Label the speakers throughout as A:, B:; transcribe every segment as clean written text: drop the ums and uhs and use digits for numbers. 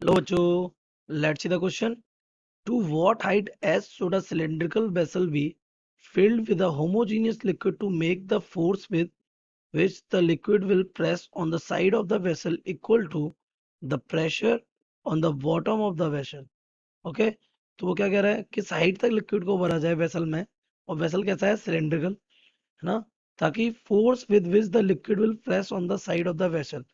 A: Hello, Joe. Let's see the question. To what height S should a cylindrical vessel be filled with a homogeneous liquid to make the force with which the liquid will press on the side of the vessel equal to the pressure on the bottom of the vessel? Okay, तो वो क्या कह रहा है, किस height तक liquid को भरा जाए वेसल में, और वेसल कैसा है, सिलेंड्रिकल, है ना, ताकि force with which the liquid will press on the side of the vessel,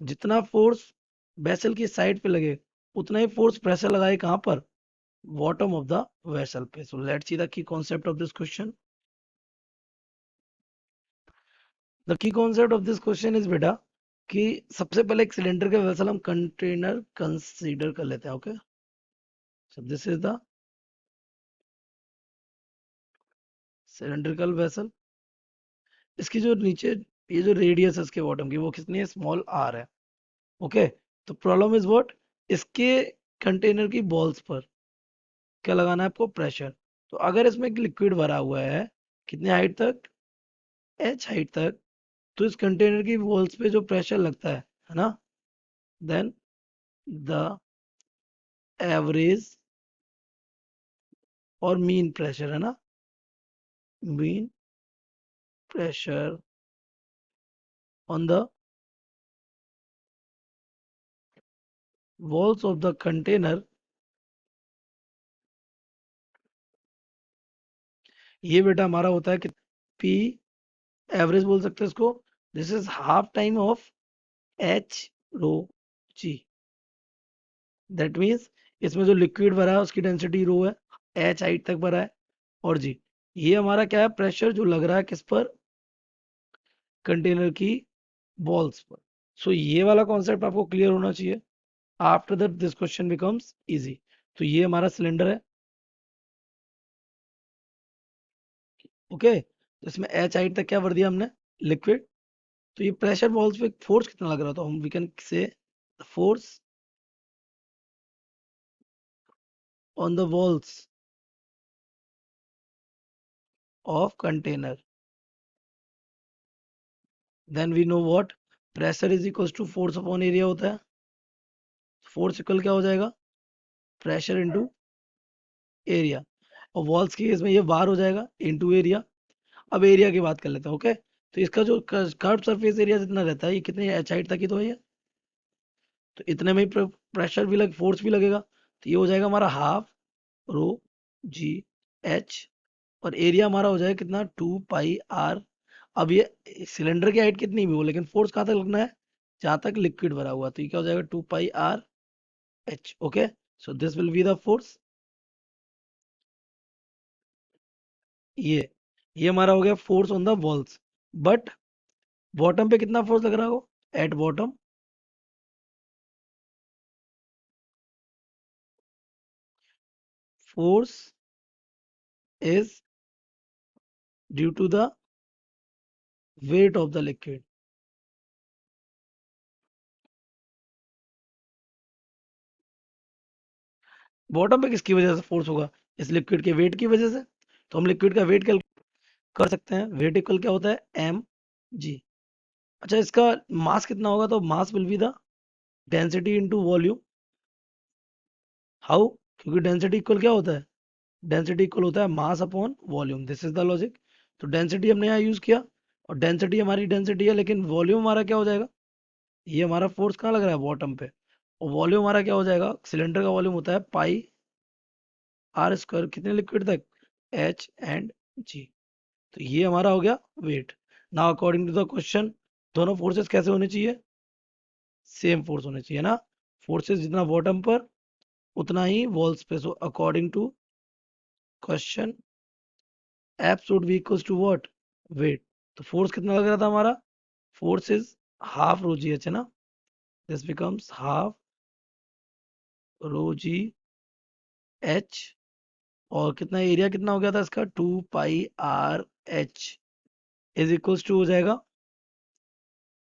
A: जितना फोर्स वेसल की साइड पे लगे उतना ही फोर्स प्रेशर लगाए कहाँ पर, बॉटम ऑफ द वेसल पे. So let's see the key concept of this question. The key concept of this question is बेटा कि सबसे पहले एक सिलेंडर के वेसल हम कंटेनर कंसीडर कर लेते हैं. Okay, so this is the cylindrical vessel. इसकी जो नीचे ये जो रेडियस है इसके बॉटम की वो कितनी है, स्मॉल आर है. ओके, तो प्रॉब्लम इज व्हाट, इसके कंटेनर की बॉल्स पर क्या लगाना है आपको, प्रेशर. तो अगर इसमें एक लिक्विड भरा हुआ है कितने हाइट तक, एच हाइट तक, तो इस कंटेनर की वॉल्स पे जो प्रेशर लगता है ना, देन द एवरेज और मीन प्रेशर, है ना, mean pressure on the walls of the container, ये बेटा हमारा होता है कि पी एवरेज बोल सकते हैं इसको. This is half time of H rho G. That means इसमें जो लिक्विड भरा है उसकी डेंसिटी रो है, एच हाइट तक भरा है, और जी ये हमारा क्या है, प्रेशर जो लग रहा है किस पर, कंटेनर की बॉल्स पर. सो ये वाला कॉन्सेप्ट आपको क्लियर होना चाहिए. After that this question becomes easy. तो ये हमारा सिलेंडर है. ओके, तो इसमें एच हाइट तक क्या भर दिया हमने, लिक्विड. तो ये प्रेशर बॉल्स पे फोर्स कितना लग रहा था, हम we can say force on the walls of container. Then we know what, pressure is equals to force upon area होता है. फोर्स इक्वल क्या हो जाएगा, प्रेशर इनटू एरिया. और वॉल्स की केस में ये बार हो जाएगा इनटू एरिया. अब एरिया की बात कर लेते हैं. ओके, तो इसका जो कर्व सरफेस एरिया जितना रहता है, ये कितने एच हाइट तक ही तो है ये. तो इतने में ही प्रेशर भी लग, फोर्स भी लगेगा. तो ये हो जाएगा हमारा हाफ रो जी एच, और एरिया हमारा हो जाएगा कितना, 2 पाई आर. अब ये सिलेंडर की हाइट कितनी भी हो, लेकिन फोर्स कहाँ तक लगना है, जहां तक लिक्विड भरा हुआ. तो ये क्या हो जाएगा, 2 pi R H. Okay, so this will be the force. ये हमारा हो गया force on the walls. But bottom पे कितना फोर्स लग रहा हो, at bottom, force is due to the weight of the liquid. Bottom पे किसकी वजह से फोर्स होगा, इस लिक्विड के वेट की वजह से. तो हम लिक्विड का वेट कर सकते हैं. वेट इक्वल क्या होता है, एम जी. अच्छा, इसका मास कितना होगा, तो mass will be the density into volume. How, क्योंकि डेंसिटी इक्वल क्या होता है, डेंसिटी इक्वल होता है mass upon volume. This is the logic. तो डेंसिटी हमने यहाँ यूज किया, और डेंसिटी हमारी डेंसिटी है, लेकिन वॉल्यूम हमारा क्या हो जाएगा, ये हमारा फोर्स कहाँ लग रहा है, बॉटम पे. और वॉल्यूम हमारा क्या हो जाएगा, सिलेंडर का वॉल्यूम होता है पाई आर स्क्वायर, कितने लिक्विड तक, एच एंड जी. तो ये हमारा हो गया weight. Now according to the question, दोनों फोर्सेस कैसे होने चाहिए, सेम फोर्स होने चाहिए ना. फोर्सेस जितना बॉटम पर उतना ही वॉल्स पे. So according to question, F should be equals to what, weight. तो फोर्स कितना लग रहा था हमारा, force is half rho G H, है ना. This becomes half rho G H. और कितना एरिया कितना हो गया था इसका, 2 pi R H is equals to हो जाएगा,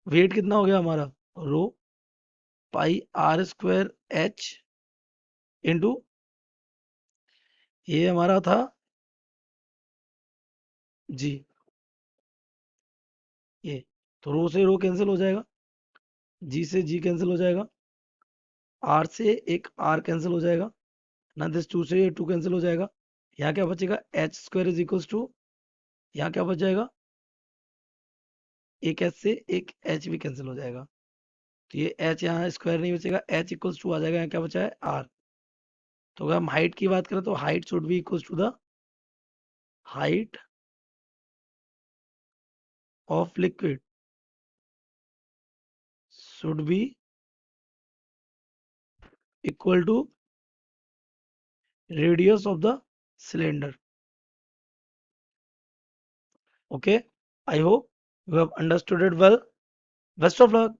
A: वेट कितना हो गया हमारा, rho pi R square H into, ये हमारा था जी, ये. तो रो से रो कैंसिल हो जाएगा, जी से जी कैंसिल हो जाएगा, आर से एक आर कैंसिल हो जाएगा ना, दिस टू से ये टू कैंसिल हो जाएगा। यहाँ क्या बचेगा, H square is equals to, यहाँ क्या बच जाएगा, एक एच से एक एच भी कैंसिल हो जाएगा। तो ये एच यहाँ स्क्वायर नहीं बचेगा, एच इक्वल्स टू आ जाएगा, यहाँ क्या बचा है आर। तो अगर हम हाइट की बात करें तो height should be equals to the height of liquid should be equal to radius of the cylinder. Okay, I hope you have understood it well. Best of luck.